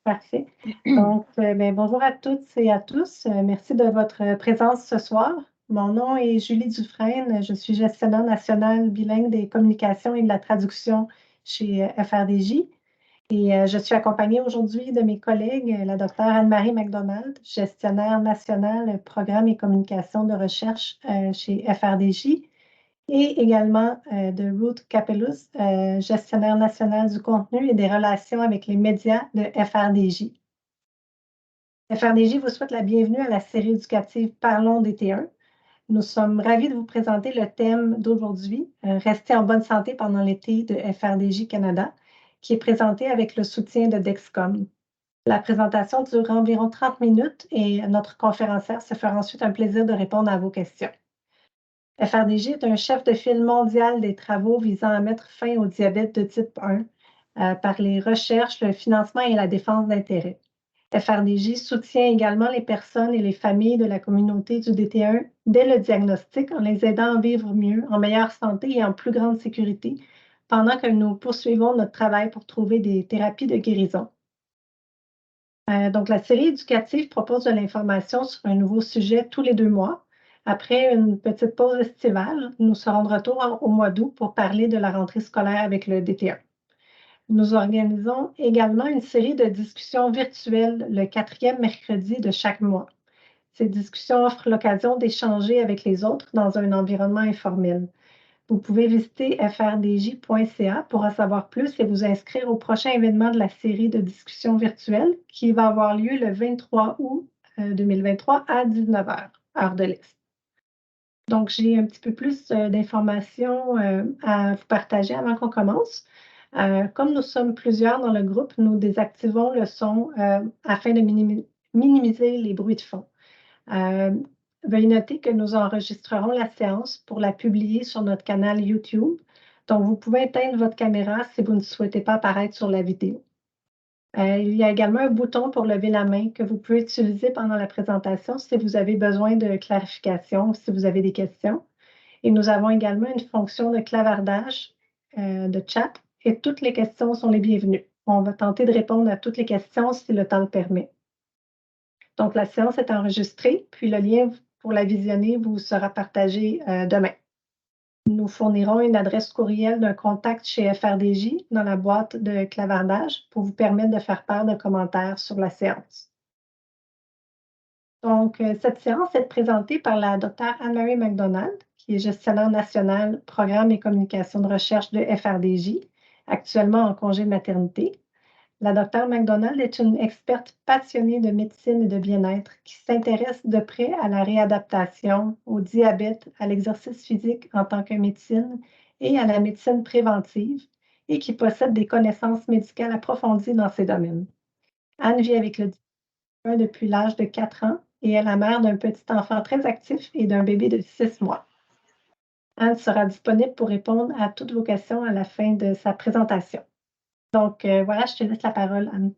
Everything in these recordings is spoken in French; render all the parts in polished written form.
Parfait. Donc, bonjour à toutes et à tous. Merci de votre présence ce soir. Mon nom est Julie Dufresne. Je suis gestionnaire nationale bilingue des communications et de la traduction chez FRDJ. Et je suis accompagnée aujourd'hui de mes collègues, la docteure Anne-Marie McDonald, gestionnaire nationale programme et communication de recherche chez FRDJ, et également de Ruth Capellus, gestionnaire nationale du contenu et des relations avec les médias de FRDJ. FRDJ vous souhaite la bienvenue à la série éducative Parlons d'été 1. Nous sommes ravis de vous présenter le thème d'aujourd'hui, Rester en bonne santé pendant l'été de FRDJ Canada, qui est présenté avec le soutien de Dexcom. La présentation durera environ 30 minutes et notre conférencière se fera ensuite un plaisir de répondre à vos questions. FRDJ est un chef de file mondial des travaux visant à mettre fin au diabète de type 1 par les recherches, le financement et la défense d'intérêts. FRDJ soutient également les personnes et les familles de la communauté du DT1 dès le diagnostic en les aidant à vivre mieux, en meilleure santé et en plus grande sécurité, pendant que nous poursuivons notre travail pour trouver des thérapies de guérison. Donc, la série éducative propose de l'information sur un nouveau sujet tous les 2 mois. Après une petite pause estivale, nous serons de retour au mois d'août pour parler de la rentrée scolaire avec le DT1. Nous organisons également une série de discussions virtuelles le 4e mercredi de chaque mois. Ces discussions offrent l'occasion d'échanger avec les autres dans un environnement informel. Vous pouvez visiter frdj.ca pour en savoir plus et vous inscrire au prochain événement de la série de discussions virtuelles qui va avoir lieu le 23 août 2023 à 19h, heure de l'Est. Donc, j'ai un petit peu plus d'informations à vous partager avant qu'on commence. Comme nous sommes plusieurs dans le groupe, nous désactivons le son afin de minimiser les bruits de fond. Veuillez noter que nous enregistrerons la séance pour la publier sur notre canal YouTube. Donc, vous pouvez éteindre votre caméra si vous ne souhaitez pas apparaître sur la vidéo. Il y a également un bouton pour lever la main que vous pouvez utiliser pendant la présentation si vous avez besoin de clarification ou si vous avez des questions. Et nous avons également une fonction de clavardage de chat et toutes les questions sont les bienvenues. On va tenter de répondre à toutes les questions si le temps le permet. Donc, la séance est enregistrée, puis le lien pour la visionner vous sera partagé demain. Nous fournirons une adresse courriel d'un contact chez FRDJ dans la boîte de clavardage pour vous permettre de faire part de commentaires sur la séance. Donc, cette séance est présentée par la docteure Anne-Marie McDonald, qui est gestionnaire national programme et communication de recherche de FRDJ, actuellement en congé de maternité. La docteure McDonald est une experte passionnée de médecine et de bien-être qui s'intéresse de près à la réadaptation, au diabète, à l'exercice physique en tant que médecine et à la médecine préventive et qui possède des connaissances médicales approfondies dans ces domaines. Anne vit avec le diabète depuis l'âge de 4 ans et est la mère d'un petit enfant très actif et d'un bébé de 6 mois. Anne sera disponible pour répondre à toutes vos questions à la fin de sa présentation. Donc, voilà, je te laisse la parole, Anne.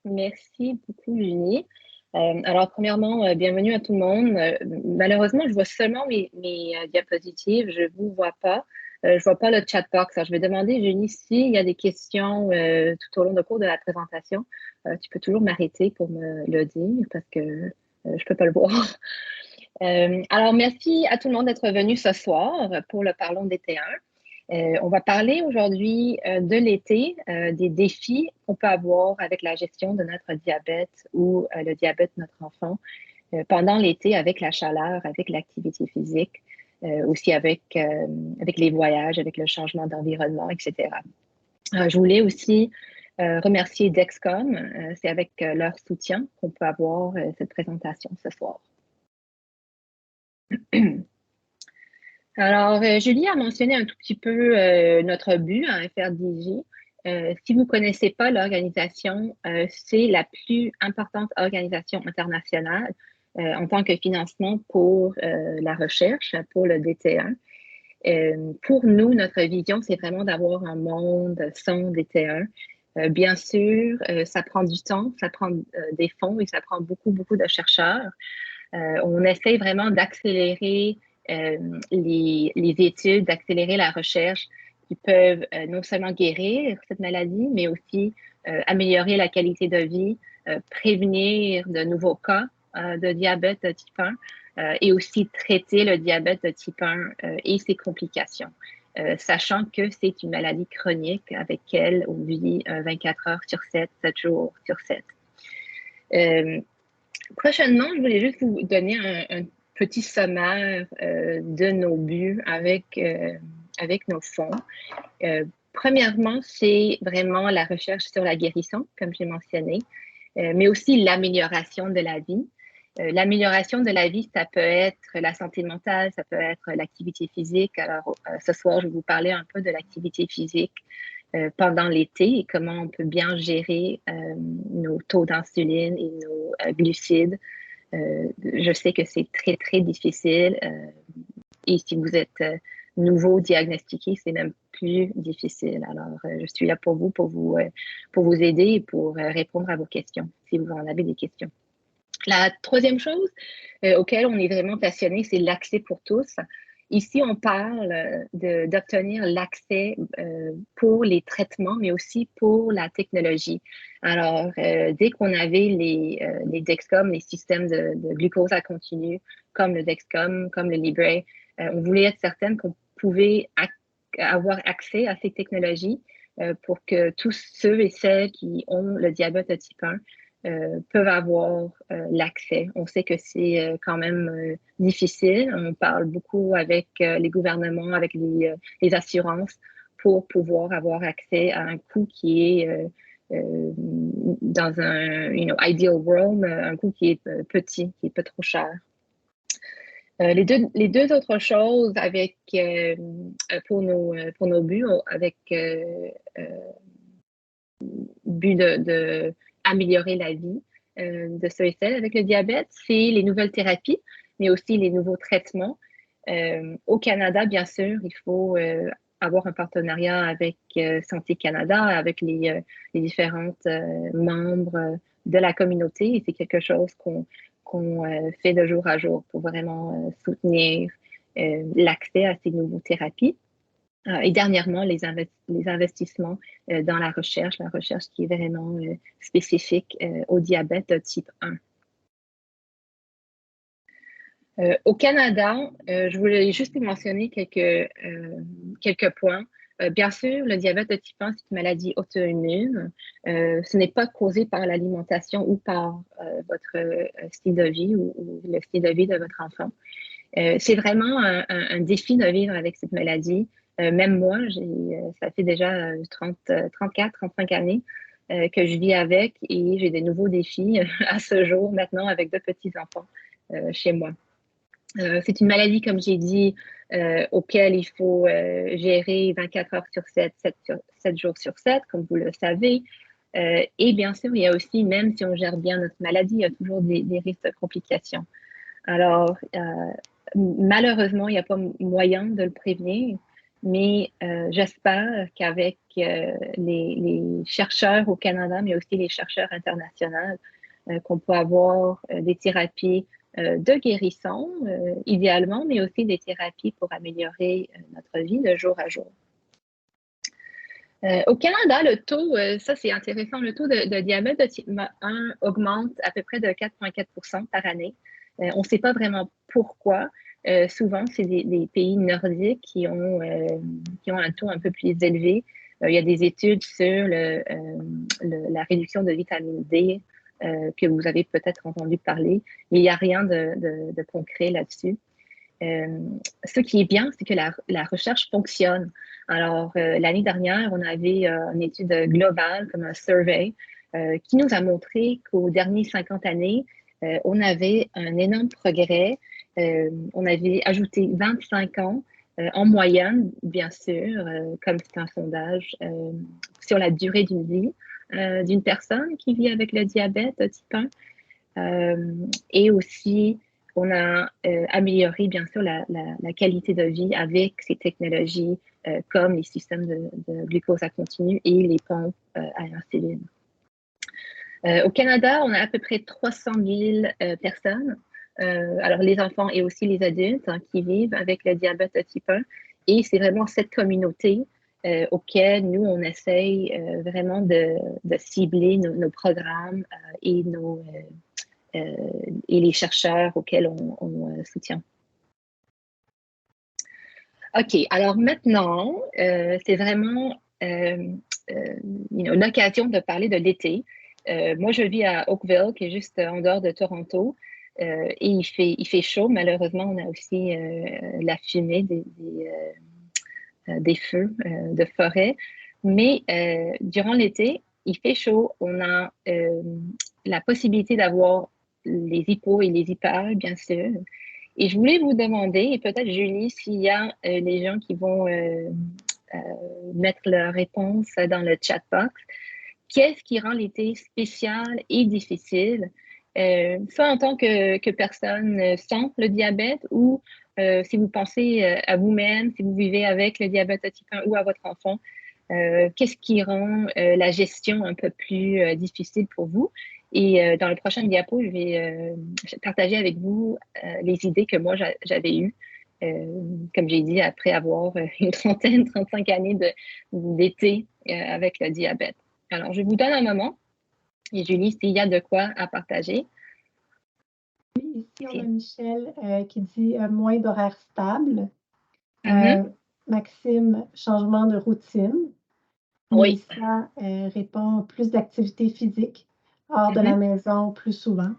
Merci beaucoup, Julie. Alors, premièrement, bienvenue à tout le monde. Malheureusement, je vois seulement mes diapositives. Je ne vous vois pas. Je ne vois pas le chat box. Alors, je vais demander, Julie, s'il y a des questions tout au long du cours de la présentation. Tu peux toujours m'arrêter pour me le dire parce que je ne peux pas le voir. Alors, merci à tout le monde d'être venu ce soir pour le Parlons d'été 1. On va parler aujourd'hui de l'été, des défis qu'on peut avoir avec la gestion de notre diabète ou le diabète de notre enfant pendant l'été avec la chaleur, avec l'activité physique, aussi avec les voyages, avec le changement d'environnement, etc. Je voulais aussi remercier Dexcom. C'est avec leur soutien qu'on peut avoir cette présentation ce soir. Alors, Julie a mentionné un tout petit peu notre but à FRDJ. Si vous ne connaissez pas l'organisation, c'est la plus importante organisation internationale en tant que financement pour la recherche, pour le DT1. Pour nous, notre vision, c'est vraiment d'avoir un monde sans DT1. Bien sûr, ça prend du temps, ça prend des fonds et ça prend beaucoup, beaucoup de chercheurs. On essaie vraiment d'accélérer les études, d'accélérer la recherche. qui peuvent non seulement guérir cette maladie, mais aussi améliorer la qualité de vie, prévenir de nouveaux cas de diabète type 1 et aussi traiter le diabète de type 1 et ses complications. Sachant que c'est une maladie chronique avec laquelle on vit 24 heures sur 7, 7 jours sur 7. Prochainement, je voulais juste vous donner un petit sommaire de nos buts avec nos fonds. Premièrement, c'est vraiment la recherche sur la guérison, comme j'ai mentionné, mais aussi l'amélioration de la vie. L'amélioration de la vie, ça peut être la santé mentale, ça peut être l'activité physique. Alors, ce soir, je vais vous parler un peu de l'activité physique pendant l'été et comment on peut bien gérer nos taux d'insuline et nos glucides. Je sais que c'est très, très difficile et si vous êtes nouveau diagnostiqué, c'est même plus difficile. Alors, je suis là pour vous aider et pour répondre à vos questions, si vous en avez des questions. La troisième chose auquel on est vraiment passionné, c'est l'accès pour tous. Ici, on parle d'obtenir l'accès pour les traitements, mais aussi pour la technologie. Alors, dès qu'on avait les Dexcom, les systèmes de glucose à continu, comme le Dexcom, comme le Libre, on voulait être certaine qu'on pouvait avoir accès à ces technologies pour que tous ceux et celles qui ont le diabète de type 1 peuvent avoir l'accès. On sait que c'est quand même difficile. On parle beaucoup avec les gouvernements, avec les assurances pour pouvoir avoir accès à un coût qui est dans un ideal world, un coût qui est petit, qui est pas trop cher. Les deux autres choses avec pour nos buts, avec but de améliorer la vie de ceux et celles avec le diabète, c'est les nouvelles thérapies, mais aussi les nouveaux traitements. Au Canada, bien sûr, il faut avoir un partenariat avec Santé Canada, avec les différentes membres de la communauté, et c'est quelque chose qu'on fait de jour à jour pour vraiment soutenir l'accès à ces nouvelles thérapies. Et dernièrement, les investissements dans la recherche qui est vraiment spécifique au diabète de type 1. Au Canada, je voulais juste mentionner quelques points. Bien sûr, le diabète de type 1, c'est une maladie auto-immune. Ce n'est pas causé par l'alimentation ou par votre style de vie ou le style de vie de votre enfant. C'est vraiment un défi de vivre avec cette maladie. Même moi, ça fait déjà 34, 35 années que je vis avec et j'ai des nouveaux défis à ce jour maintenant avec 2 petits-enfants chez moi. C'est une maladie, comme j'ai dit, auquel il faut gérer 24 heures sur 7, 7 jours sur 7, comme vous le savez. Et bien sûr, il y a aussi, même si on gère bien notre maladie, il y a toujours des risques de complications. Alors, malheureusement, il n'y a pas moyen de le prévenir, mais j'espère qu'avec les chercheurs au Canada, mais aussi les chercheurs internationaux, qu'on peut avoir des thérapies de guérison, idéalement, mais aussi des thérapies pour améliorer notre vie de jour à jour. Au Canada, le taux, ça c'est intéressant, le taux de diabète de type 1 augmente à peu près de 4,4% par année. On ne sait pas vraiment pourquoi. Souvent, c'est des pays nordiques qui ont un taux un peu plus élevé. Il y a des études sur la réduction de vitamine D que vous avez peut-être entendu parler, mais il n'y a rien de concret là-dessus. Ce qui est bien, c'est que la recherche fonctionne. Alors, l'année dernière, on avait une étude globale, comme un survey, qui nous a montré qu'aux dernières 50 années, on avait un énorme progrès. On avait ajouté 25 ans en moyenne, bien sûr, comme c'est un sondage, sur la durée d'une vie d'une personne qui vit avec le diabète type 1. Et aussi, on a amélioré, bien sûr, la qualité de vie avec ces technologies comme les systèmes de glucose à continu et les pompes à insuline. Au Canada, on a à peu près 300 000 personnes, alors les enfants et aussi les adultes qui vivent avec le diabète de type 1. Et c'est vraiment cette communauté auxquels nous, on essaye vraiment de cibler nos programmes et, et les chercheurs auxquels on soutient. OK, alors maintenant, c'est vraiment l'occasion de parler de l'été. Moi, je vis à Oakville, qui est juste en dehors de Toronto, et il fait chaud. Malheureusement, on a aussi la fumée des feux de forêt. Mais durant l'été, il fait chaud. On a la possibilité d'avoir les hippos et les hippales, bien sûr. Et je voulais vous demander, et peut-être Julie, s'il y a des gens qui vont mettre leur réponse dans le chat box, qu'est-ce qui rend l'été spécial et difficile, soit en tant que personne sans le diabète ou si vous pensez à vous-même, si vous vivez avec le diabète de type 1 ou à votre enfant, qu'est-ce qui rend la gestion un peu plus difficile pour vous? Et dans le prochain diapo, je vais partager avec vous les idées que moi j'avais eues, comme j'ai dit, après avoir une 35 années d'été avec le diabète. Alors, je vous donne un moment. Et Julie, s'il y a de quoi à partager. Oui, ici, on a Michel qui dit moins d'horaire stable. Maxime, changement de routine. Oui. Mélissa répond plus d'activités physiques hors de la maison plus souvent.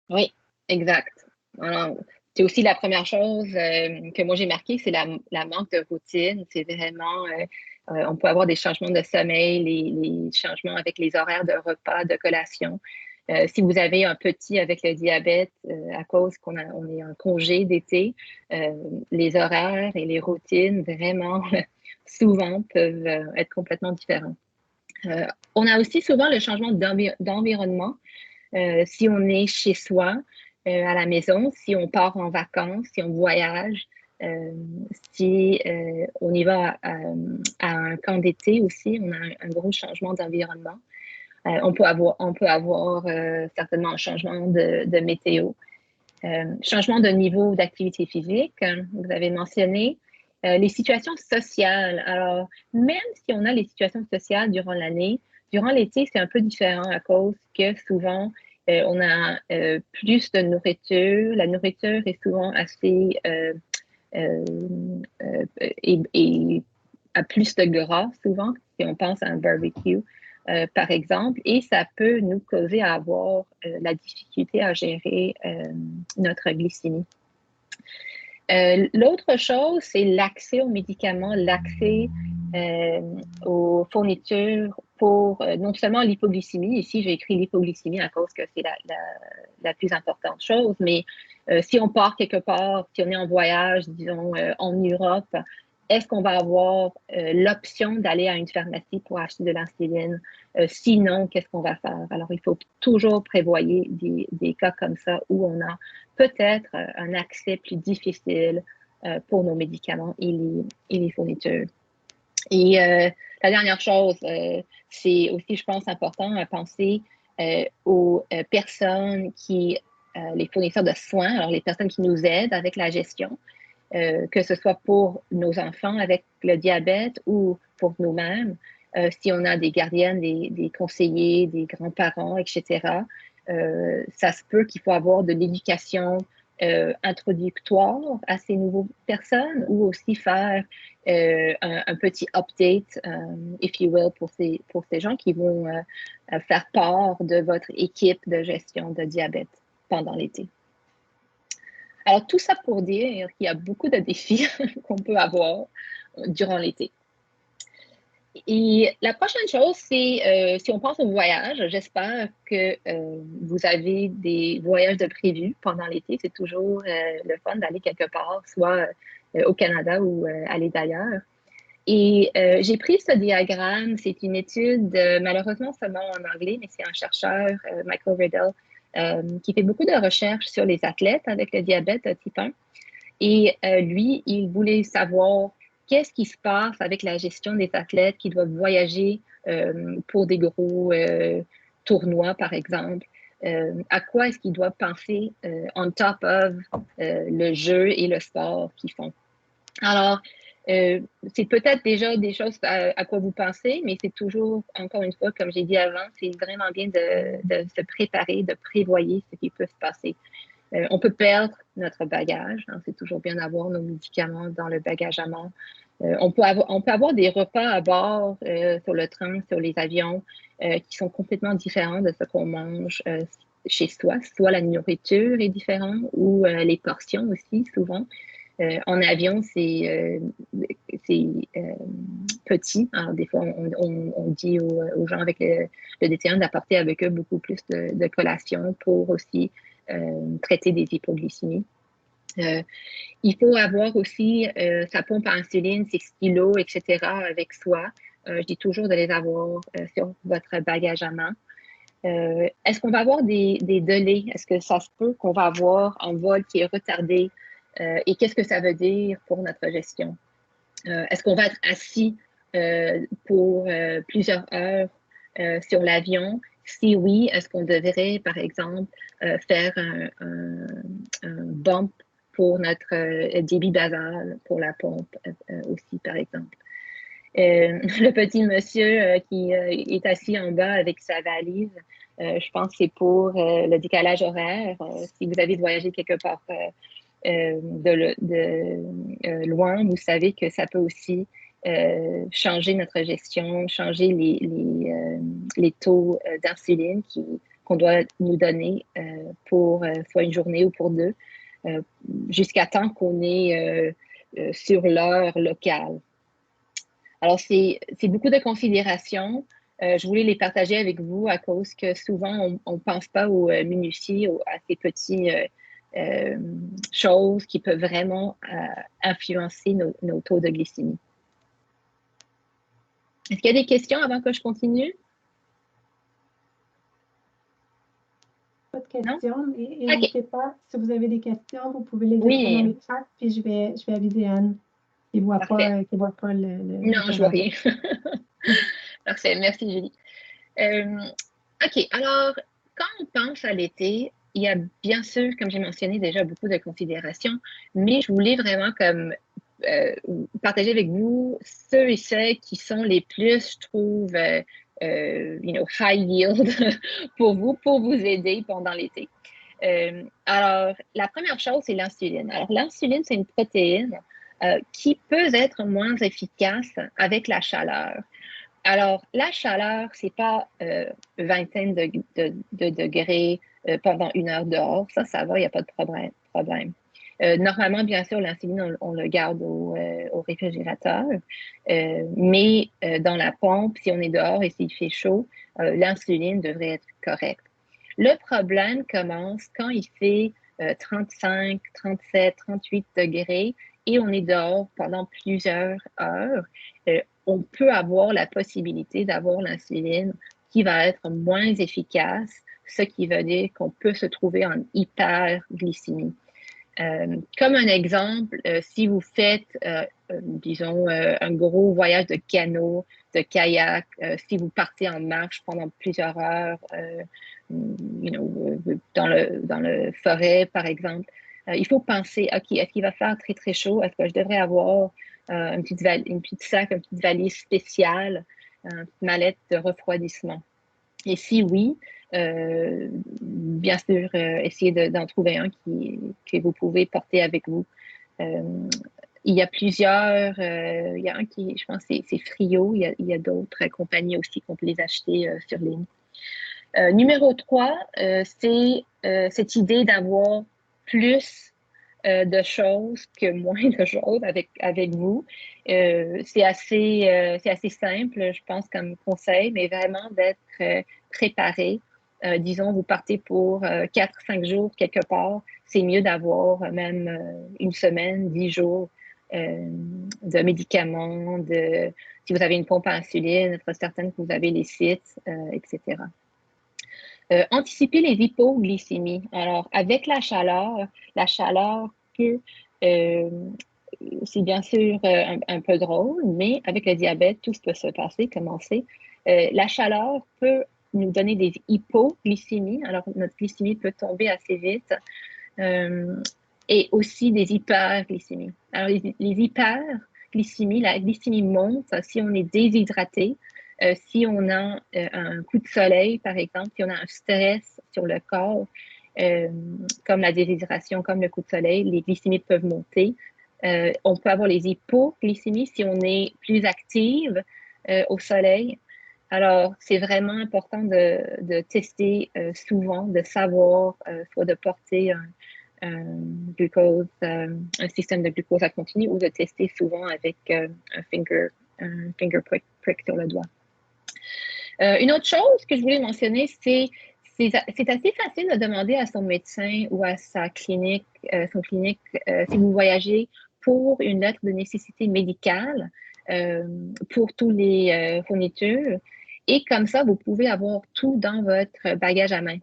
Oui, exact. Alors, c'est aussi la première chose que moi j'ai marqué, c'est la manque de routine. C'est vraiment, on peut avoir des changements de sommeil, les changements avec les horaires de repas, de collation. Si vous avez un petit avec le diabète, à cause qu'on est en congé d'été, les horaires et les routines vraiment souvent peuvent être complètement différents. On a aussi souvent le changement d'environnement. Si on est chez soi, à la maison, si on part en vacances, si on voyage, si on y va à un camp d'été aussi, on a un gros changement d'environnement. On peut avoir certainement un changement de météo. Changement de niveau d'activité physique, vous avez mentionné. Les situations sociales. Alors, même si on a les situations sociales durant l'année, durant l'été, c'est un peu différent à cause que souvent, on a plus de nourriture. La nourriture est souvent assez et a plus de gras souvent, si on pense à un barbecue, par exemple, et ça peut nous causer à avoir la difficulté à gérer notre glycémie. L'autre chose, c'est l'accès aux médicaments, l'accès aux fournitures pour non seulement l'hypoglycémie, ici j'ai écrit l'hypoglycémie à cause que c'est la plus importante chose, mais si on part quelque part, si on est en voyage, disons en Europe, est-ce qu'on va avoir l'option d'aller à une pharmacie pour acheter de l'insuline? Sinon, qu'est-ce qu'on va faire? Alors, il faut toujours prévoir des cas comme ça où on a peut-être un accès plus difficile pour nos médicaments et les fournitures. Et la dernière chose, c'est aussi, je pense, important à penser aux personnes les fournisseurs de soins, alors les personnes qui nous aident avec la gestion, que ce soit pour nos enfants avec le diabète ou pour nous-mêmes, si on a des gardiennes, des conseillers, des grands-parents, etc., ça se peut qu'il faut avoir de l'éducation introductoire à ces nouvelles personnes ou aussi faire un petit update, if you will, pour ces gens qui vont faire part de votre équipe de gestion de diabète pendant l'été. Alors, tout ça pour dire qu'il y a beaucoup de défis qu'on peut avoir durant l'été. Et la prochaine chose, c'est si on pense au voyage, j'espère que vous avez des voyages de prévus pendant l'été. C'est toujours le fun d'aller quelque part, soit au Canada ou aller d'ailleurs. Et j'ai pris ce diagramme. C'est une étude, malheureusement seulement en anglais, mais c'est un chercheur, Michael Riddle, qui fait beaucoup de recherches sur les athlètes avec le diabète type 1. Et lui, il voulait savoir qu'est-ce qui se passe avec la gestion des athlètes qui doivent voyager pour des gros tournois, par exemple. À quoi est-ce qu'ils doivent penser on top of le jeu et le sport qu'ils font. Alors, C'est peut-être déjà des choses à quoi vous pensez, mais c'est toujours, encore une fois, comme j'ai dit avant, c'est vraiment bien de se préparer, de prévoyer ce qui peut se passer. On peut perdre notre bagage, hein, c'est toujours bien d'avoir nos médicaments dans le bagage à main. On peut avoir des repas à bord sur le train, sur les avions, qui sont complètement différents de ce qu'on mange chez soi. Soit la nourriture est différente ou les portions aussi, souvent. En avion, c'est petit. Alors, des fois, on dit aux gens avec le détient d'apporter avec eux beaucoup plus de collations pour aussi traiter des hypoglycémies. Il faut avoir aussi sa pompe à insuline, ses stylos, etc. avec soi. Je dis toujours de les avoir sur votre bagage à main. Est-ce qu'on va avoir des délais? Est-ce que ça se peut qu'on va avoir un vol qui est retardé? Et qu'est-ce que ça veut dire pour notre gestion? Est-ce qu'on va être assis pour plusieurs heures sur l'avion? Si oui, est-ce qu'on devrait, par exemple, faire un bump pour notre débit basal pour la pompe aussi, par exemple? Le petit monsieur qui est assis en bas avec sa valise, je pense que c'est pour le décalage horaire. Si vous avez voyagé quelque part loin, vous savez que ça peut aussi changer notre gestion, changer les taux d'insuline qu'on doit nous donner pour soit une journée ou pour deux, jusqu'à temps qu'on est sur l'heure locale. Alors, c'est beaucoup de considérations. Je voulais les partager avec vous à cause que souvent, on ne pense pas aux minutiés, à ces petits choses qui peuvent vraiment influencer nos taux de glycémie. Est-ce qu'il y a des questions avant que je continue? Pas de questions, mais n'hésitez pas. Si vous avez des questions, vous pouvez les écrire dans le chat, puis je vais aviser Anne qui ne voit pas le non, je ne vois rien. Parfait, merci Julie. OK, alors, quand on pense à l'été, il y a bien sûr, comme j'ai mentionné déjà, beaucoup de considérations, mais je voulais vraiment comme partager avec vous ceux et celles qui sont les plus, je trouve, high yield pour vous aider pendant l'été. Alors, la première chose, c'est l'insuline. Alors, l'insuline, c'est une protéine qui peut être moins efficace avec la chaleur. Alors, la chaleur, c'est pas vingtaine de degrés pendant une heure dehors. Ça va, il n'y a pas de problème. Normalement, bien sûr, l'insuline, on le garde au réfrigérateur. Mais dans la pompe, si on est dehors et s'il fait chaud, l'insuline devrait être correcte. Le problème commence quand il fait 35, 37, 38 degrés et on est dehors pendant plusieurs heures. On peut avoir la possibilité d'avoir l'insuline qui va être moins efficace, ce qui veut dire qu'on peut se trouver en hyperglycémie. Comme un exemple, si vous faites, disons, un gros voyage de canot, de kayak, si vous partez en marche pendant plusieurs heures, dans le forêt, par exemple, il faut penser, OK, est-ce qu'il va faire très, très chaud? Est-ce que je devrais avoir une petite sac, une petite valise spéciale, une petite mallette de refroidissement? Et si oui, bien sûr, essayez d'en trouver un que vous pouvez porter avec vous. Il y a plusieurs, il y a un qui, je pense, c'est Frio. Il y a d'autres compagnies aussi qu'on peut les acheter sur ligne. Numéro 3, c'est cette idée d'avoir plus de choses que moins de choses avec vous. C'est assez simple, je pense, comme conseil, mais vraiment d'être préparé. Disons, vous partez pour 4-5 jours quelque part, c'est mieux d'avoir même une semaine, 10 jours de médicaments, si vous avez une pompe à insuline, être certaine que vous avez les sites, etc. Anticiper les hypoglycémies. Alors, avec la chaleur peut, c'est bien sûr un peu drôle, mais avec le diabète, tout peut se passer, comme on sait. La chaleur peut nous donner des hypoglycémies. Alors, notre glycémie peut tomber assez vite. Et aussi des hyperglycémies. Alors, les hyper, l'hypoglycémie, la glycémie monte si on est déshydraté, si on a un coup de soleil, par exemple, si on a un stress sur le corps, comme la déshydratation, comme le coup de soleil, les glycémies peuvent monter. On peut avoir les hypoglycémies si on est plus active au soleil. Alors, c'est vraiment important de tester souvent, de savoir, soit de porter glucose, un système de glucose à continu ou de tester souvent avec un finger prick sur le doigt. Une autre chose que je voulais mentionner, c'est assez facile de demander à son médecin ou à sa clinique, son clinique, si vous voyagez pour une lettre de nécessité médicale pour tous les fournitures. Et comme ça, vous pouvez avoir tout dans votre bagage à main.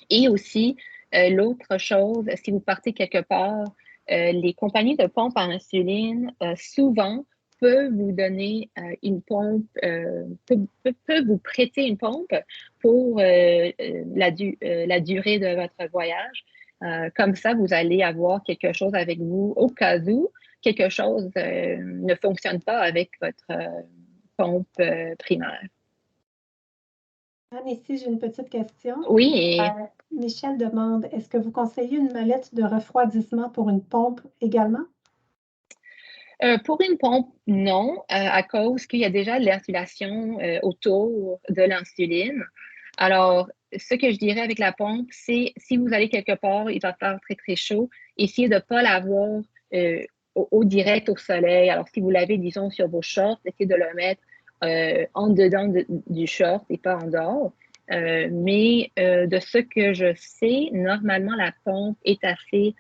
Et aussi, l'autre chose, si vous partez quelque part, les compagnies de pompes à insuline, souvent, peuvent vous donner une pompe, peuvent vous prêter une pompe pour la durée de votre voyage. Comme ça, vous allez avoir quelque chose avec vous au cas où quelque chose ne fonctionne pas avec votre pompe primaire. Anne, ici, j'ai une petite question. Oui. Michel demande, est-ce que vous conseillez une mallette de refroidissement pour une pompe également? Pour une pompe, non, à cause qu'il y a déjà de l'insulation autour de l'insuline. Alors, ce que je dirais avec la pompe, c'est si vous allez quelque part, il va faire très, très chaud, essayez de ne pas l'avoir au direct au soleil. Alors, si vous l'avez, disons, sur vos shorts, essayez de le mettre en dedans du short et pas en dehors. Mais de ce que je sais, normalement, la pompe est assez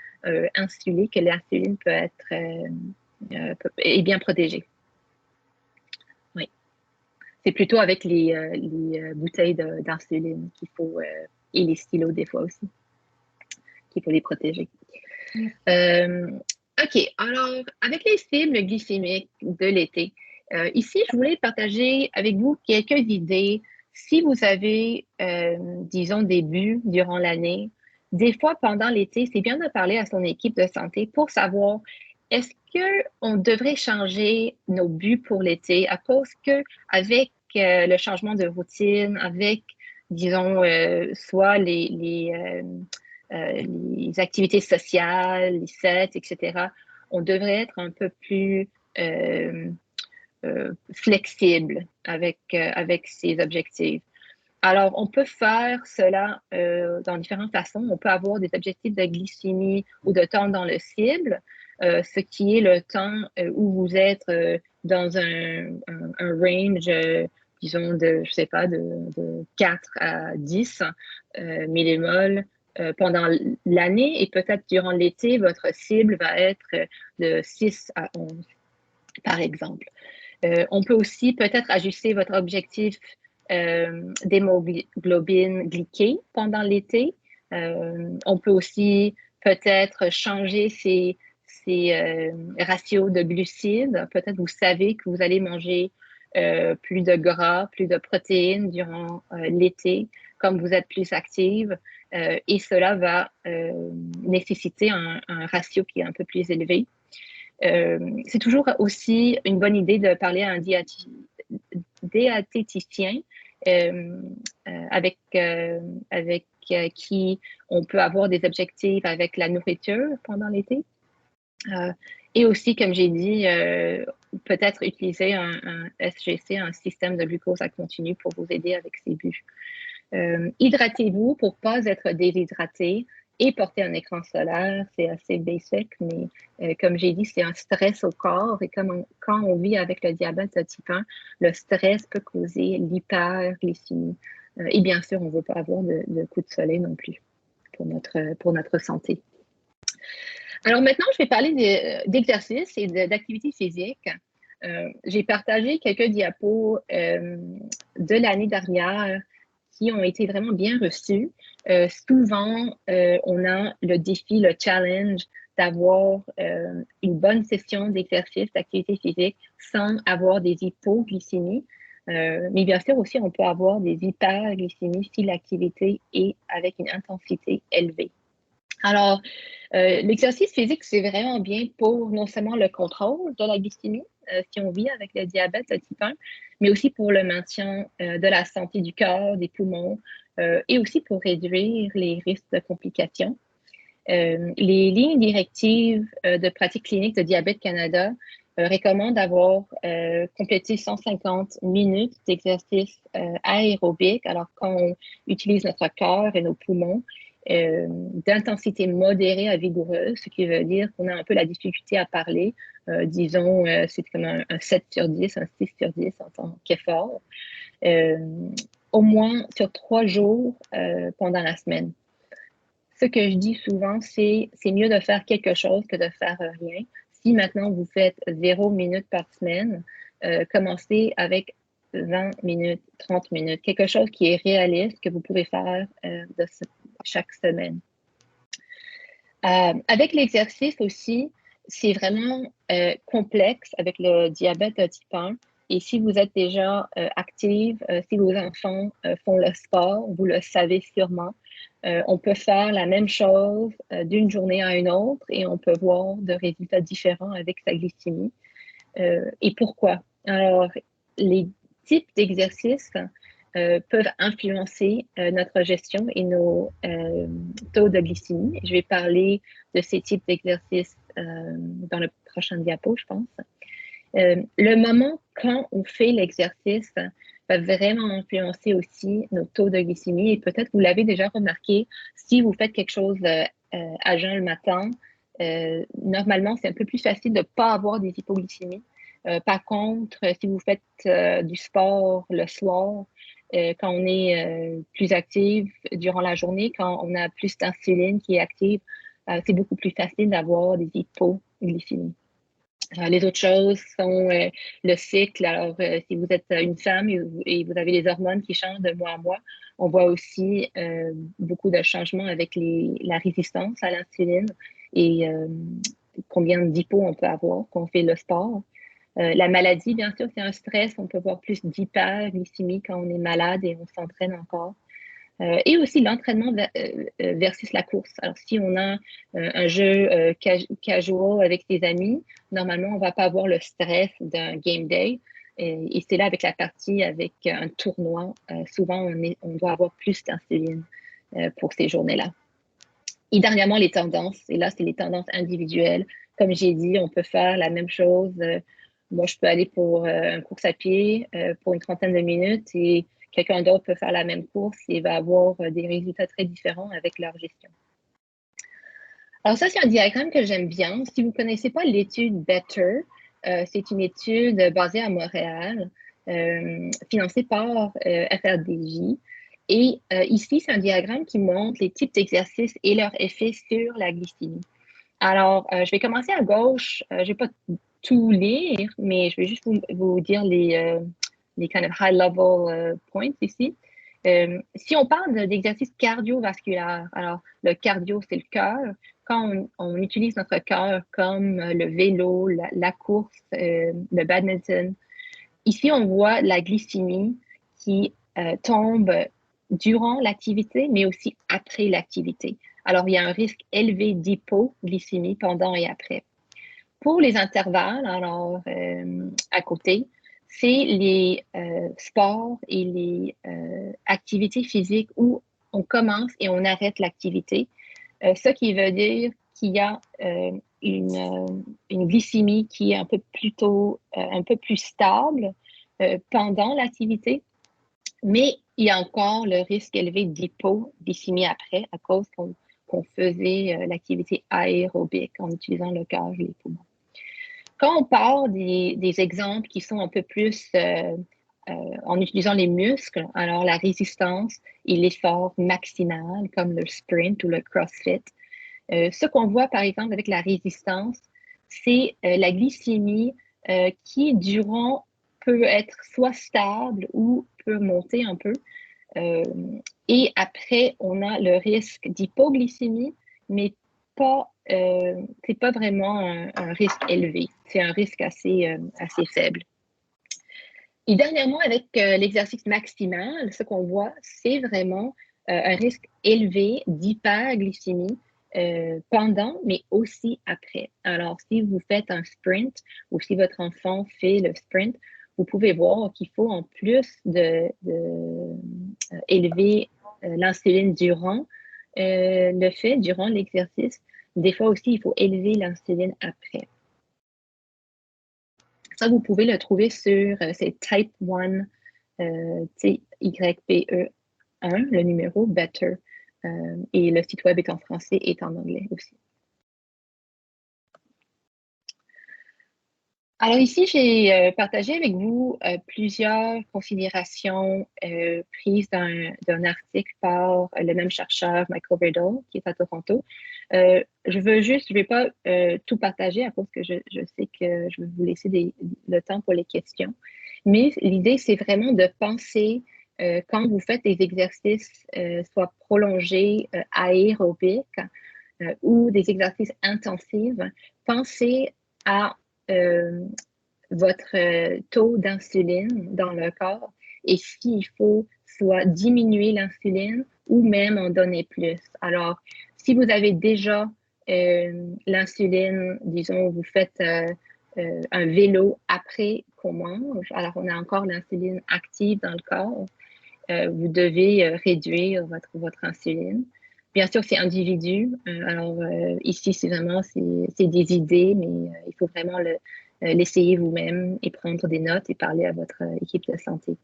insulée que l'insuline peut être est bien protégée. Oui. C'est plutôt avec les bouteilles d'insuline qu'il faut, et les stylos des fois aussi, qu'il faut les protéger. OK, alors avec les cibles glycémiques de l'été, ici, je voulais partager avec vous quelques idées. Si vous avez, disons, des buts durant l'année, des fois pendant l'été, c'est bien de parler à son équipe de santé pour savoir est-ce qu'on devrait changer nos buts pour l'été à cause que avec le changement de routine, avec, disons, soit les activités sociales, les fêtes, etc., on devrait être un peu plus flexible avec ces objectifs. Alors, on peut faire cela dans différentes façons. On peut avoir des objectifs de glycémie ou de temps dans le cible, ce qui est le temps où vous êtes dans un range, disons, de, je sais pas, de 4 à 10 millimoles pendant l'année et peut-être durant l'été, votre cible va être de 6 à 11, par exemple. On peut aussi peut-être ajuster votre objectif d'hémoglobine glyquée pendant l'été. On peut aussi peut-être changer ces ratios de glucides. Peut-être vous savez que vous allez manger plus de gras, plus de protéines durant l'été, comme vous êtes plus active. Et cela va nécessiter un ratio qui est un peu plus élevé. C'est toujours aussi une bonne idée de parler à un diététicien avec qui on peut avoir des objectifs avec la nourriture pendant l'été. Et aussi, comme j'ai dit, peut-être utiliser un SGC, un système de glucose à continu pour vous aider avec ces buts. Hydratez-vous pour ne pas être déshydraté et porter un écran solaire, c'est assez basic, mais comme j'ai dit, c'est un stress au corps et quand on vit avec le diabète de type 1, le stress peut causer l'hyperglycémie. Et bien sûr, on ne veut pas avoir de coup de soleil non plus pour notre santé. Alors maintenant, je vais parler d'exercice et d'activité physique. J'ai partagé quelques diapos de l'année dernière qui ont été vraiment bien reçus. Souvent, on a le défi, le challenge d'avoir une bonne session d'exercice, d'activité physique sans avoir des hypoglycémies. Mais bien sûr aussi, on peut avoir des hyperglycémies si l'activité est avec une intensité élevée. Alors, l'exercice physique, c'est vraiment bien pour non seulement le contrôle de la glycémie, si on vit avec le diabète de type 1, mais aussi pour le maintien de la santé du cœur, des poumons, et aussi pour réduire les risques de complications. Les lignes directives de pratique clinique de Diabète Canada recommandent d'avoir complété 150 minutes d'exercice aérobique, alors quand on utilise notre cœur et nos poumons, d'intensité modérée à vigoureuse, ce qui veut dire qu'on a un peu la difficulté à parler. Disons, c'est comme un 7 sur 10, un 6 sur 10 en tant qu'effort, au moins sur 3 jours pendant la semaine. Ce que je dis souvent, c'est mieux de faire quelque chose que de faire rien. Si maintenant vous faites 0 minutes par semaine, commencez avec 20 minutes, 30 minutes, quelque chose qui est réaliste, que vous pouvez faire chaque semaine. Avec l'exercice aussi, c'est vraiment complexe avec le diabète de type 1. Et si vous êtes déjà active, si vos enfants font le sport, vous le savez sûrement, on peut faire la même chose d'une journée à une autre et on peut voir de résultats différents avec sa glycémie. Et pourquoi? Alors, les types d'exercices peuvent influencer notre gestion et nos taux de glycémie. Je vais parler de ces types d'exercices dans le prochain diapo, je pense. Le moment quand on fait l'exercice va vraiment influencer aussi nos taux de glycémie. Et peut-être vous l'avez déjà remarqué, si vous faites quelque chose à jeun le matin, normalement, c'est un peu plus facile de ne pas avoir des hypoglycémies. Par contre, si vous faites du sport le soir, quand on est plus actif durant la journée, quand on a plus d'insuline qui est active, c'est beaucoup plus facile d'avoir des hypoglycémies. Les autres choses sont le cycle. Alors, si vous êtes une femme et vous avez les hormones qui changent de mois à mois, on voit aussi beaucoup de changements avec la résistance à l'insuline et combien d'hypo on peut avoir quand on fait le sport. La maladie, bien sûr, c'est un stress. On peut voir plus d'hyperglycémie quand on est malade et on s'entraîne encore. Et aussi l'entraînement versus la course. Alors, si on a un jeu casual avec ses amis, normalement, on ne va pas avoir le stress d'un game day. Et c'est là avec la partie, avec un tournoi, souvent, on doit avoir plus d'insuline pour ces journées-là. Et dernièrement, les tendances. Et là, c'est les tendances individuelles. Comme j'ai dit, on peut faire la même chose. Moi, je peux aller pour une course à pied pour une trentaine de minutes et quelqu'un d'autre peut faire la même course et va avoir des résultats très différents avec leur gestion. Alors ça, c'est un diagramme que j'aime bien. Si vous ne connaissez pas l'étude Better, c'est une étude basée à Montréal, financée par FRDJ. Et ici, c'est un diagramme qui montre les types d'exercices et leur effet sur la glycémie. Alors, je vais commencer à gauche. Je ne vais pas tout lire, mais je vais juste vous dire les kind of high-level points ici. Si on parle d'exercices cardiovasculaires, alors le cardio, c'est le cœur. Quand on utilise notre cœur comme le vélo, la course, le badminton, ici, on voit la glycémie qui tombe durant l'activité, mais aussi après l'activité. Alors, il y a un risque élevé d'hypoglycémie pendant et après. Pour les intervalles, alors à côté, c'est les sports et les activités physiques où on commence et on arrête l'activité, ce qui veut dire qu'il y a une glycémie qui est un peu plus stable pendant l'activité, mais il y a encore le risque élevé d'hypoglycémie après à cause qu'on faisait l'activité aérobique en utilisant le cœur et les poumons. Quand on parle des exemples qui sont un peu plus en utilisant les muscles, alors la résistance et l'effort maximal, comme le sprint ou le CrossFit, ce qu'on voit par exemple avec la résistance, c'est la glycémie qui, durant, peut être soit stable ou peut monter un peu. Et après, on a le risque d'hypoglycémie, mais c'est pas vraiment un risque élevé. C'est un risque assez faible. Et dernièrement, avec l'exercice maximal, ce qu'on voit, c'est vraiment un risque élevé d'hyperglycémie pendant, mais aussi après. Alors, si vous faites un sprint ou si votre enfant fait le sprint, vous pouvez voir qu'il faut, en plus élever l'insuline durant durant l'exercice, des fois aussi, il faut élever l'insuline après. Ça, vous pouvez le trouver sur c'est Type 1 TYPE1, le numéro Better. Et le site web est en français et en anglais aussi. Alors ici, j'ai partagé avec vous plusieurs considérations prises d'un article par le même chercheur, Michael Riddle, qui est à Toronto. Je ne vais pas tout partager à cause que je sais que je vais vous laisser le temps pour les questions. Mais l'idée, c'est vraiment de penser quand vous faites des exercices, soit prolongés, aérobiques ou des exercices intensifs, pensez à votre taux d'insuline dans le corps et s'il faut soit diminuer l'insuline ou même en donner plus. Alors, si vous avez déjà l'insuline, disons, vous faites un vélo après qu'on mange, alors on a encore l'insuline active dans le corps, vous devez réduire votre insuline. Bien sûr, c'est individu. Alors, ici, c'est vraiment des idées, mais il faut vraiment l'essayer vous-même et prendre des notes et parler à votre équipe de santé.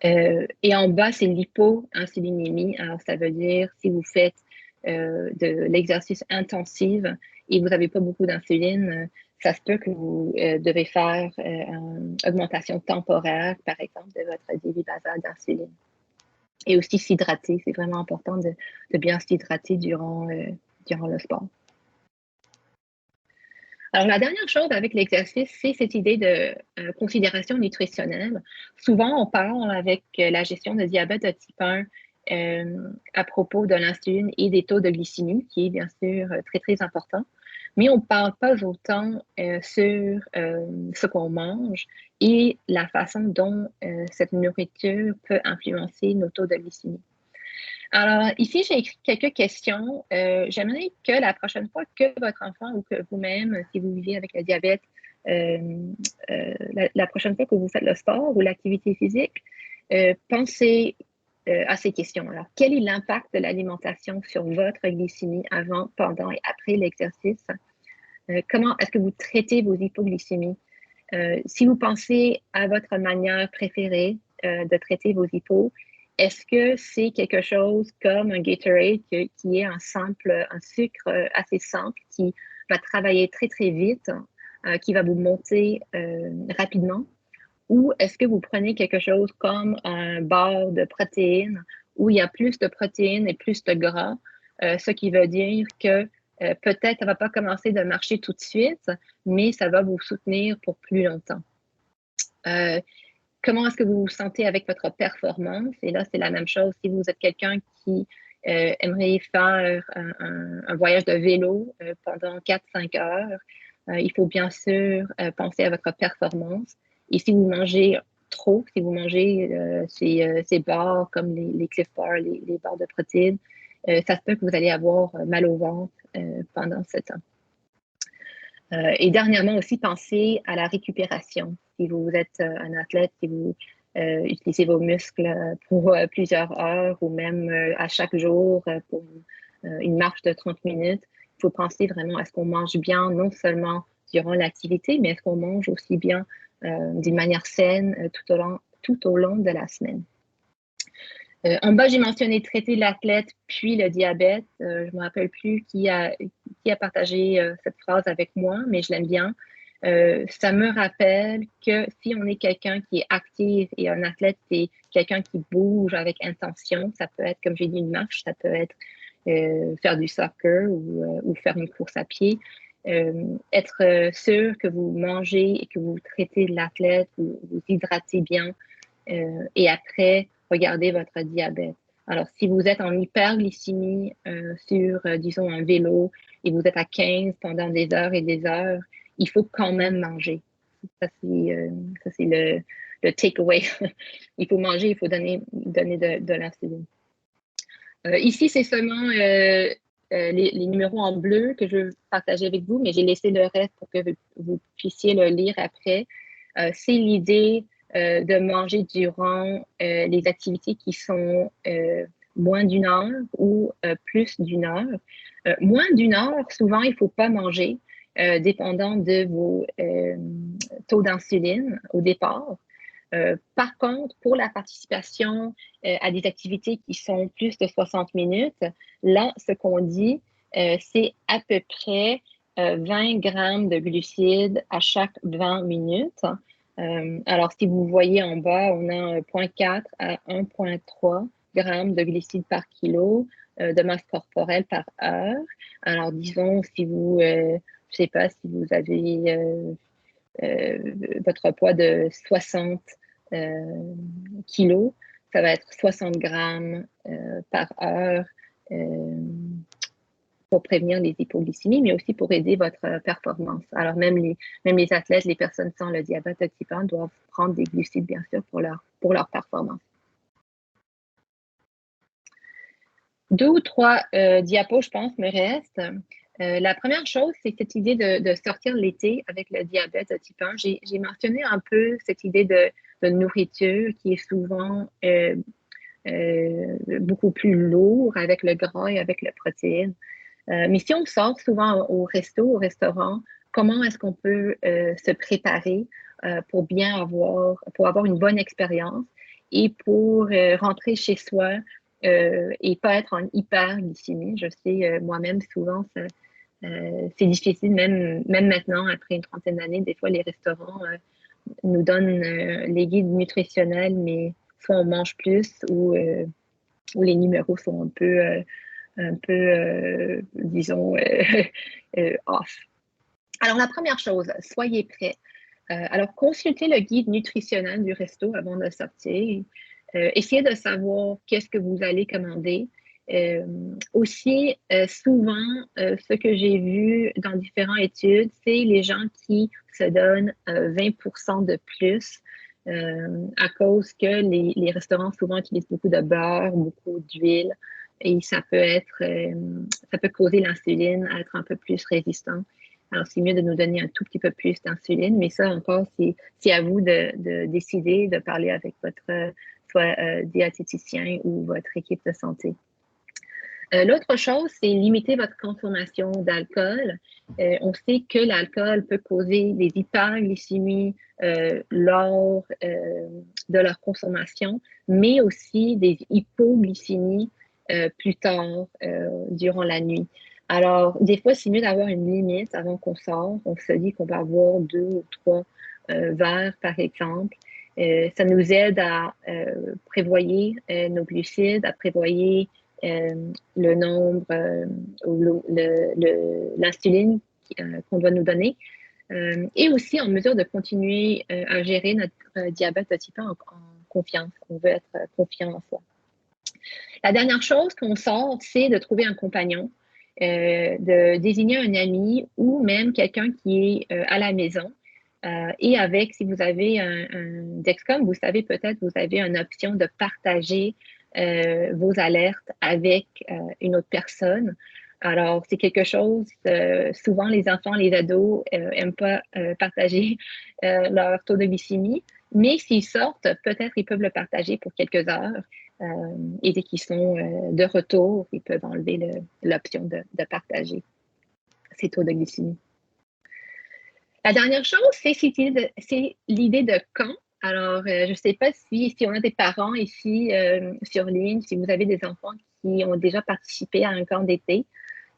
Et en bas, c'est l'hypoinsulinémie. Alors, ça veut dire si vous faites de l'exercice intensif et vous n'avez pas beaucoup d'insuline, ça se peut que vous devez faire une augmentation temporaire, par exemple, de votre débit basal d'insuline. Et aussi s'hydrater. C'est vraiment important de bien s'hydrater durant le sport. Alors, la dernière chose avec l'exercice, c'est cette idée de considération nutritionnelle. Souvent, on parle avec la gestion de diabète de type 1 à propos de l'insuline et des taux de glycémie, qui est bien sûr très, très important. Mais on ne parle pas autant sur ce qu'on mange et la façon dont cette nourriture peut influencer nos taux de glycémie. Alors, ici, j'ai écrit quelques questions. J'aimerais que la prochaine fois que votre enfant ou que vous-même, si vous vivez avec le diabète, la prochaine fois que vous faites le sport ou l'activité physique, pensez à ces questions. Alors, quel est l'impact de l'alimentation sur votre glycémie avant, pendant et après l'exercice? Comment est-ce que vous traitez vos hypoglycémies? Si vous pensez à votre manière préférée de traiter vos hypos, est-ce que c'est quelque chose comme un Gatorade qui est un sucre assez simple qui va travailler très, très vite, qui va vous monter rapidement? Ou est-ce que vous prenez quelque chose comme un bar de protéines où il y a plus de protéines et plus de gras, ce qui veut dire que peut-être ça ne va pas commencer de marcher tout de suite, mais ça va vous soutenir pour plus longtemps. Comment est-ce que vous vous sentez avec votre performance? Et là, c'est la même chose. Si vous êtes quelqu'un qui aimerait faire un voyage de vélo pendant 4-5 heures, il faut bien sûr penser à votre performance. Et si vous mangez trop, si vous mangez ces barres comme les Clif Bars, les barres de protéines, ça se peut que vous allez avoir mal au ventre pendant ce temps. Et dernièrement aussi, pensez à la récupération. Si vous êtes un athlète, si vous utilisez vos muscles pour plusieurs heures ou même à chaque jour pour une marche de 30 minutes, il faut penser vraiment à ce qu'on mange bien, non seulement durant l'activité, mais est-ce qu'on mange aussi bien d'une manière saine tout au long de la semaine. En bas, j'ai mentionné traiter l'athlète puis le diabète. Je ne me rappelle plus qui a partagé cette phrase avec moi, mais je l'aime bien. Ça me rappelle que si on est quelqu'un qui est actif et un athlète, c'est quelqu'un qui bouge avec intention. Ça peut être, comme j'ai dit, une marche, ça peut être faire du soccer ou faire une course à pied. Être sûr que vous mangez et que vous traitez l'athlète, vous hydratez bien et après, regardez votre diabète. Alors, si vous êtes en hyperglycémie sur, disons, un vélo et vous êtes à 15 pendant des heures et des heures, il faut quand même manger. Ça, c'est le takeaway. Il faut manger, il faut donner de l'insuline. Ici, c'est seulement les numéros en bleu que je veux partager avec vous, mais j'ai laissé le reste pour que vous puissiez le lire après. C'est l'idée de manger durant les activités qui sont moins d'une heure ou plus d'une heure. Moins d'une heure, souvent, il ne faut pas manger, dépendant de vos taux d'insuline au départ. Par contre, pour la participation à des activités qui sont plus de 60 minutes, là, ce qu'on dit, c'est à peu près 20 grammes de glucides à chaque 20 minutes. Alors, si vous voyez en bas, on a 0,4 à 1,3 grammes de glucides par kilo de masse corporelle par heure. Alors, disons, si vous, je ne sais pas, si vous avez votre poids de 60 kilos, ça va être 60 grammes par heure pour prévenir les hypoglycémies, mais aussi pour aider votre performance. Alors, même les athlètes, les personnes sans le diabète de type 1 doivent prendre des glucides, bien sûr, pour leur performance. 2 ou 3 diapos, je pense, me restent. La première chose, c'est cette idée de sortir l'été avec le diabète de type 1. J'ai mentionné un peu cette idée de nourriture qui est souvent beaucoup plus lourd avec le gras et avec la protéine. Mais si on sort souvent au restaurant, comment est-ce qu'on peut se préparer pour avoir une bonne expérience et pour rentrer chez soi et pas être en hyperglycémie. Je sais, moi-même, souvent, c'est difficile, même maintenant, après une trentaine d'années, des fois, les restaurants nous donnent les guides nutritionnels, mais soit on mange plus ou les numéros sont un peu disons, off. Alors, la première chose, soyez prêts. Alors, consultez le guide nutritionnel du resto avant de sortir. Essayez de savoir qu'est-ce que vous allez commander. Aussi, souvent, ce que j'ai vu dans différentes études, c'est les gens qui se donnent 20% de plus à cause que les restaurants souvent utilisent beaucoup de beurre, beaucoup d'huile, et ça peut causer l'insuline à être un peu plus résistant. Alors, c'est mieux de nous donner un tout petit peu plus d'insuline, mais ça encore, c'est à vous de décider, de parler avec votre soit diététicien ou votre équipe de santé. L'autre chose, c'est limiter votre consommation d'alcool. On sait que l'alcool peut causer des hyperglycémies lors de leur consommation, mais aussi des hypoglycémies plus tard durant la nuit. Alors, des fois, c'est mieux d'avoir une limite avant qu'on sorte. On se dit qu'on va avoir 2 ou 3 verres, par exemple. Ça nous aide à prévoyer nos glucides, à prévoyer le nombre ou l'insuline qu'on doit nous donner. Et aussi en mesure de continuer à gérer notre diabète de type 1 en confiance. On veut être confiant en soi. La dernière chose qu'on sort, c'est de trouver un compagnon, de désigner un ami ou même quelqu'un qui est à la maison. Et avec, si vous avez un Dexcom, vous savez peut-être, vous avez une option de partager vos alertes avec une autre personne. Alors, c'est quelque chose, souvent les enfants, les ados n'aiment pas partager leur taux de glycémie, mais s'ils sortent, peut-être ils peuvent le partager pour quelques heures. Et dès qu'ils sont de retour, ils peuvent enlever l'option de partager ces taux de glycémie. La dernière chose, c'est l'idée de quand. Alors, je ne sais pas si on a des parents ici sur ligne, si vous avez des enfants qui ont déjà participé à un camp d'été.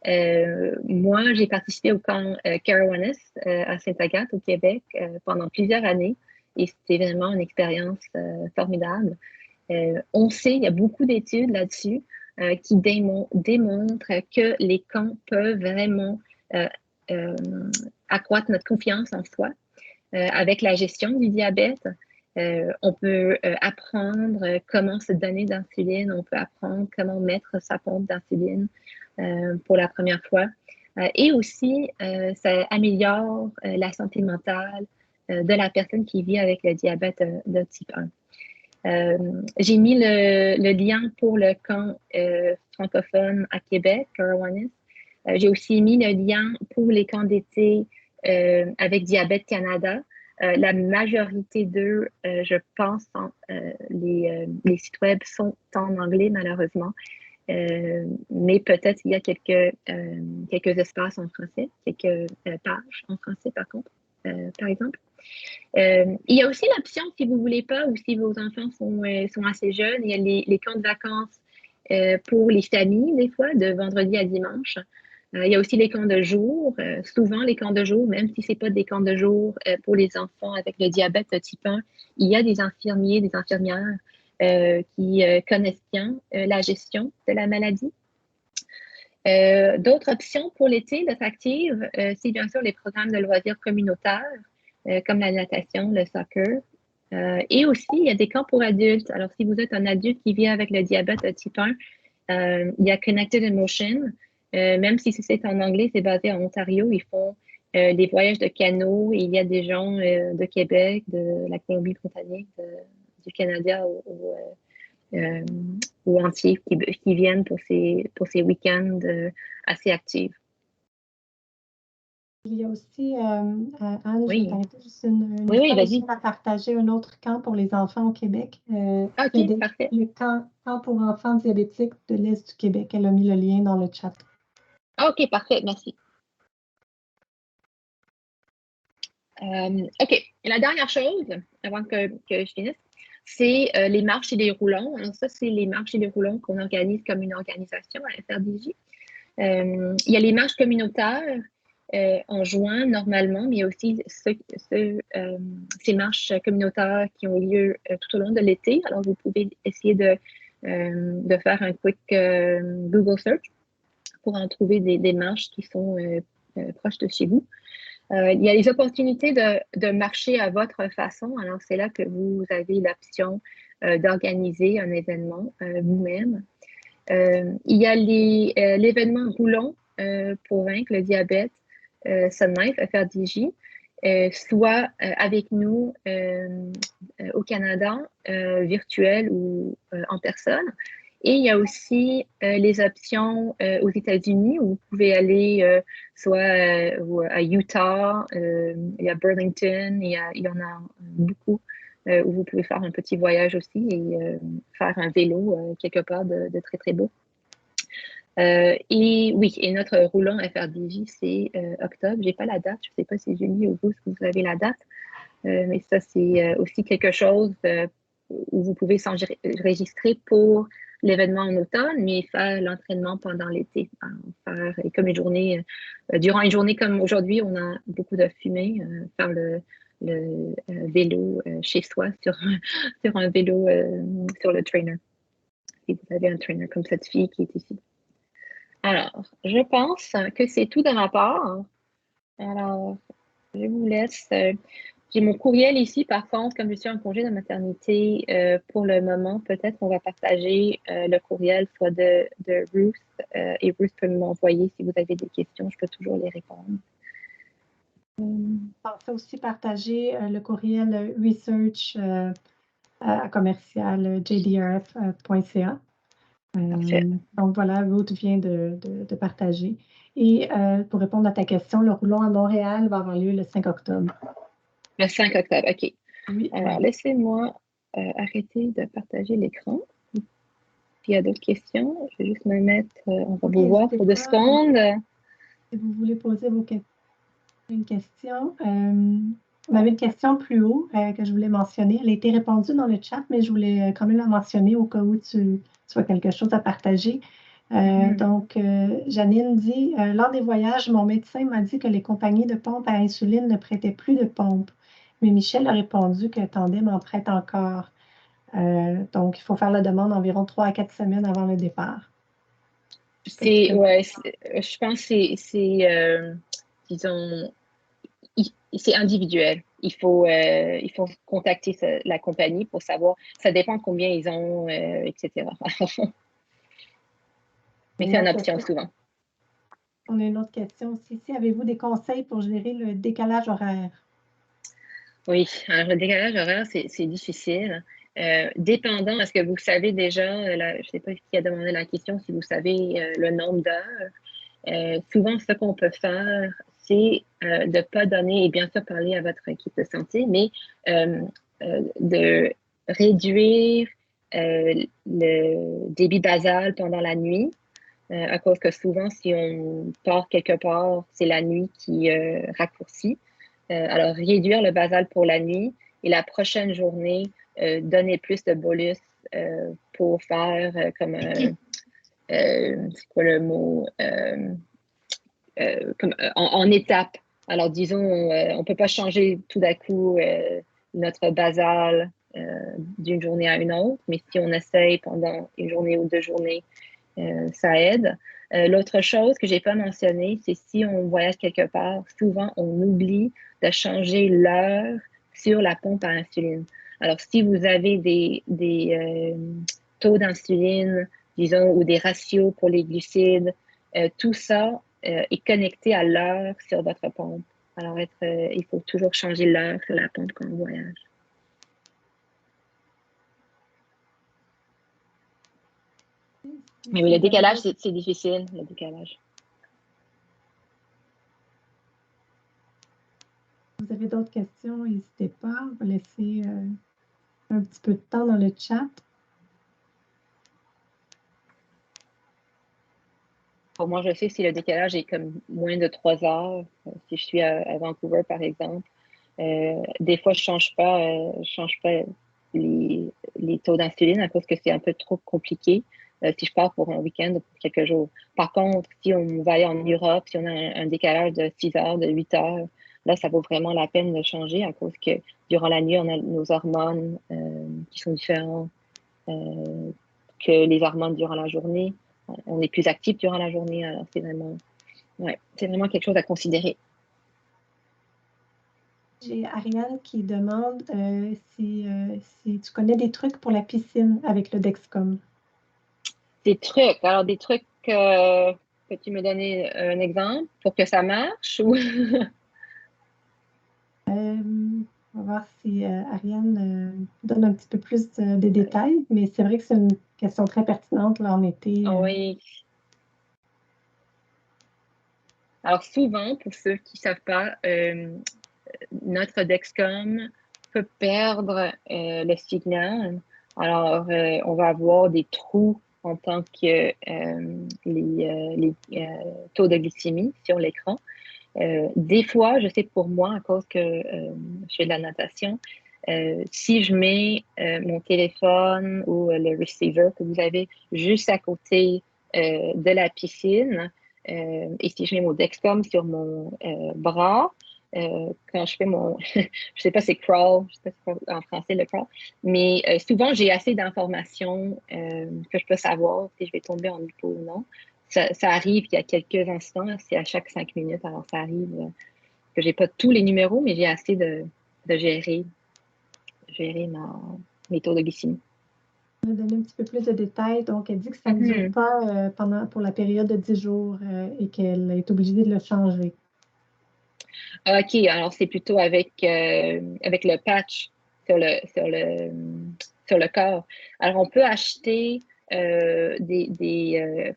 Moi, j'ai participé au camp Carawanis à Sainte-Agathe, au Québec, pendant plusieurs années. Et c'était vraiment une expérience formidable. On sait, il y a beaucoup d'études là-dessus qui démontrent que les camps peuvent vraiment accroître notre confiance en soi avec la gestion du diabète. On peut apprendre comment se donner d'insuline, on peut apprendre comment mettre sa pompe d'insuline pour la première fois. Et aussi, ça améliore la santé mentale de la personne qui vit avec le diabète de type 1. J'ai mis le lien pour le camp francophone à Québec, Carawanis. J'ai aussi mis le lien pour les camps d'été avec Diabète Canada. La majorité d'eux, je pense, les sites web sont en anglais, malheureusement. Mais peut-être il y a quelques espaces en français, quelques pages en français, par exemple. Il y a aussi l'option, si vous ne voulez pas ou si vos enfants sont assez jeunes, il y a les camps de vacances pour les familles, des fois, de vendredi à dimanche. Il y a aussi les camps de jour. Souvent, les camps de jour, même si ce n'est pas des camps de jour pour les enfants avec le diabète type 1, il y a des infirmiers, des infirmières qui connaissent bien la gestion de la maladie. D'autres options pour l'été d'être active, c'est bien sûr les programmes de loisirs communautaires, comme la natation, le soccer. Et aussi, il y a des camps pour adultes. Alors, si vous êtes un adulte qui vit avec le diabète type 1, il y a Connected Emotion. Même si c'est en anglais, c'est basé en Ontario. Ils font des voyages de canot. Et il y a des gens de Québec, de la Colombie-Britannique, du Canada ou entiers qui viennent pour ces week-ends assez actifs. Il y a aussi, Anne, je vais Oui. t'arrêter juste une Oui, information vas-y. à partager, un autre camp pour les enfants au Québec. OK, parfait. Le camp pour enfants diabétiques de l'Est du Québec. Elle a mis le lien dans le chat. OK, parfait, merci. OK, et la dernière chose, avant que je finisse, c'est les marches et les roulons. Alors ça, c'est les marches et les roulons qu'on organise comme une organisation à FRDJ. Il y a les marches communautaires en juin, normalement, mais il y a aussi ces marches communautaires qui ont lieu tout au long de l'été. Alors, vous pouvez essayer de faire un quick Google search pour en trouver des marches qui sont proches de chez vous. Il y a les opportunités de marcher à votre façon. Alors, c'est là que vous avez l'option d'organiser un événement vous-même. Il y a l'événement roulant pour vaincre le diabète Sun Life FRDJ, soit avec nous au Canada, virtuel ou en personne. Et il y a aussi les options aux États-Unis où vous pouvez aller soit à Utah, il y a Burlington, il y en a beaucoup où vous pouvez faire un petit voyage aussi et faire un vélo quelque part de très, très beau. Et oui, et notre roulant FRDJ, c'est octobre. Je n'ai pas la date. Je ne sais pas si Julie ou vous, si vous avez la date. Mais ça, c'est aussi quelque chose où vous pouvez s'enregistrer pour l'événement en automne, mais faire l'entraînement pendant l'été. Et comme durant une journée comme aujourd'hui, on a beaucoup de fumée, faire le vélo chez soi sur un vélo sur le trainer. Si vous avez un trainer comme cette fille qui est ici. Alors, je pense que c'est tout de ma part. Alors, je vous laisse. J'ai mon courriel ici. Par contre, comme je suis en congé de maternité, pour le moment, peut-être on va partager le courriel soit de Ruth et Ruth peut m'envoyer si vous avez des questions. Je peux toujours les répondre. Pensez aussi partager le courriel research à commercial jdrf.ca. Donc voilà, Ruth vient de partager. Et pour répondre à ta question, le roulant à Montréal va avoir lieu le 5 octobre. Le 5 octobre, OK. Oui. Alors, laissez-moi arrêter de partager l'écran. S'il y a d'autres questions, je vais juste me mettre, on va vous voir pour 2 secondes. Si vous voulez poser une question, on avait une question plus haut que je voulais mentionner. Elle a été répondue dans le chat, mais je voulais quand même la mentionner au cas où tu as quelque chose à partager. Donc, Janine dit, lors des voyages, mon médecin m'a dit que les compagnies de pompes à insuline ne prêtaient plus de pompes. Mais Michel a répondu que Tandem en prête encore. Donc, il faut faire la demande environ 3 à 4 semaines avant le départ. Je pense que disons, c'est individuel. Il faut contacter la compagnie pour savoir. Ça dépend combien ils ont, etc. Mais c'est une option souvent. On a une autre question aussi. Avez-vous des conseils pour gérer le décalage horaire? Oui, alors le décalage horaire, c'est difficile. Dépendant, est-ce que vous savez déjà, je ne sais pas qui a demandé la question, si vous savez le nombre d'heures. Souvent, ce qu'on peut faire, c'est de ne pas donner, et bien sûr parler à votre équipe de santé, mais de réduire le débit basal pendant la nuit, à cause que souvent, si on part quelque part, c'est la nuit qui raccourcit. Alors, réduire le basal pour la nuit et la prochaine journée, donner plus de bolus pour faire comme c'est quoi le mot? Comme, en étapes. Alors, disons, on ne peut pas changer tout d'un coup notre basal d'une journée à une autre, mais si on essaye pendant une journée ou 2 journées, ça aide. L'autre chose que je n'ai pas mentionné, c'est si on voyage quelque part, souvent on oublie de changer l'heure sur la pompe à insuline. Alors, si vous avez des taux d'insuline, disons, ou des ratios pour les glucides, tout ça est connecté à l'heure sur votre pompe. Alors, il faut toujours changer l'heure sur la pompe quand on voyage. Mais oui, le décalage, c'est difficile, le décalage. Si vous avez d'autres questions, n'hésitez pas. On va laisser un petit peu de temps dans le chat. Pour moi, je sais si le décalage est comme moins de 3 heures, si je suis à Vancouver, par exemple. Des fois, je change pas les taux d'insuline à cause que c'est un peu trop compliqué si je pars pour un week-end ou pour quelques jours. Par contre, si on va aller en Europe, si on a un décalage de 6 heures, de 8 heures, là, ça vaut vraiment la peine de changer à cause que durant la nuit, on a nos hormones qui sont différentes que les hormones durant la journée. On est plus actif durant la journée, alors c'est vraiment quelque chose à considérer. J'ai Ariane qui demande si tu connais des trucs pour la piscine avec le Dexcom. Des trucs, alors des trucs peux-tu me donner un exemple pour que ça marche? Ou... On va voir si Ariane donne un petit peu plus de détails, mais c'est vrai que c'est une question très pertinente là, en été. Oui. Alors souvent, pour ceux qui ne savent pas, notre Dexcom peut perdre le signal. Alors, on va avoir des trous en tant que les taux de glycémie sur l'écran. Des fois, je sais pour moi, à cause que je fais de la natation, si je mets mon téléphone ou le receiver que vous avez juste à côté de la piscine, et si je mets mon Dexcom sur mon bras, quand je fais mon, je sais pas c'est crawl, je sais pas en français le crawl, mais souvent j'ai assez d'informations que je peux savoir si je vais tomber en hypo ou non. Ça arrive il y a quelques instants, c'est à chaque 5 minutes, alors ça arrive que j'ai pas tous les numéros, mais j'ai assez de gérer mes taux de glycémie. On va donner un petit peu plus de détails. Donc, elle dit que ça ne dure pas pour la période de 10 jours et qu'elle est obligée de le changer. OK, alors c'est plutôt avec le patch sur le corps. Alors, on peut acheter des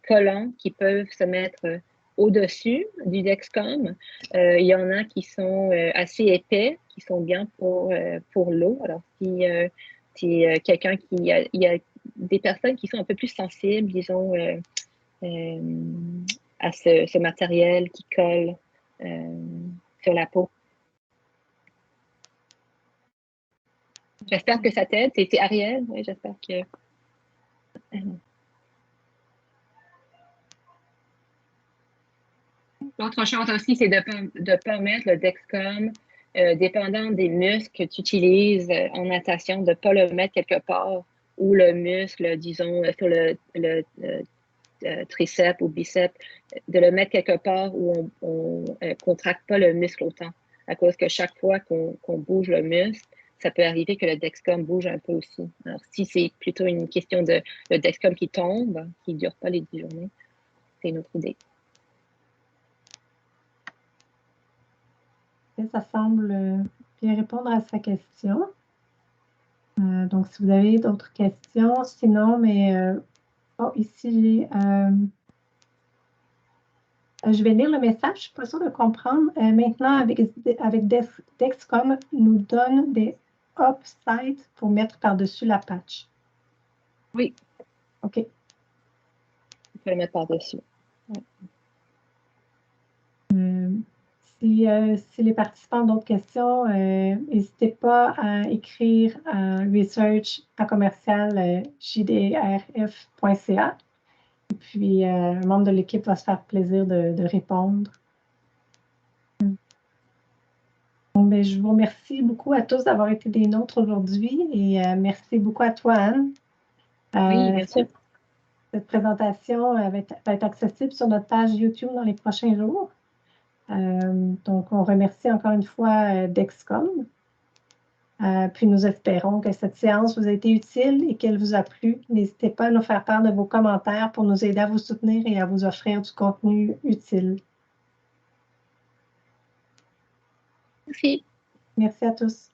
collants qui peuvent se mettre au-dessus du Dexcom. Il y en a qui sont assez épais, qui sont bien pour l'eau. Alors, si quelqu'un il y a des personnes qui sont un peu plus sensibles, disons, à ce matériel qui colle sur la peau. J'espère que ça t'aide. C'est Ariel? Oui, j'espère que... L'autre chose aussi, c'est de ne pas mettre le Dexcom, dépendant des muscles que tu utilises en natation, de ne pas le mettre quelque part où le muscle, disons, sur le triceps ou biceps, de le mettre quelque part où on contracte pas le muscle autant. À cause que chaque fois qu'on bouge le muscle, ça peut arriver que le Dexcom bouge un peu aussi. Alors, si c'est plutôt une question de le Dexcom qui tombe, qui ne dure pas les 10 journées, c'est une autre idée. Ça semble bien répondre à sa question. Donc, si vous avez d'autres questions, sinon, mais ici, j'ai Je vais lire le message, je ne suis pas sûre de comprendre. Maintenant, avec Dexcom, nous donne des offsites pour mettre par-dessus la patch. Oui. OK. Il faut le mettre par-dessus. Ouais. Si les participants ont d'autres questions, n'hésitez pas à écrire à research@jdrf.ca. Et puis, un membre de l'équipe va se faire plaisir de répondre. Bon, ben, je vous remercie beaucoup à tous d'avoir été des nôtres aujourd'hui et merci beaucoup à toi, Anne. Oui, bien sûr. Cette présentation va être accessible sur notre page YouTube dans les prochains jours. Donc, on remercie encore une fois Dexcom. Puis nous espérons que cette séance vous a été utile et qu'elle vous a plu. N'hésitez pas à nous faire part de vos commentaires pour nous aider à vous soutenir et à vous offrir du contenu utile. Merci. Merci à tous.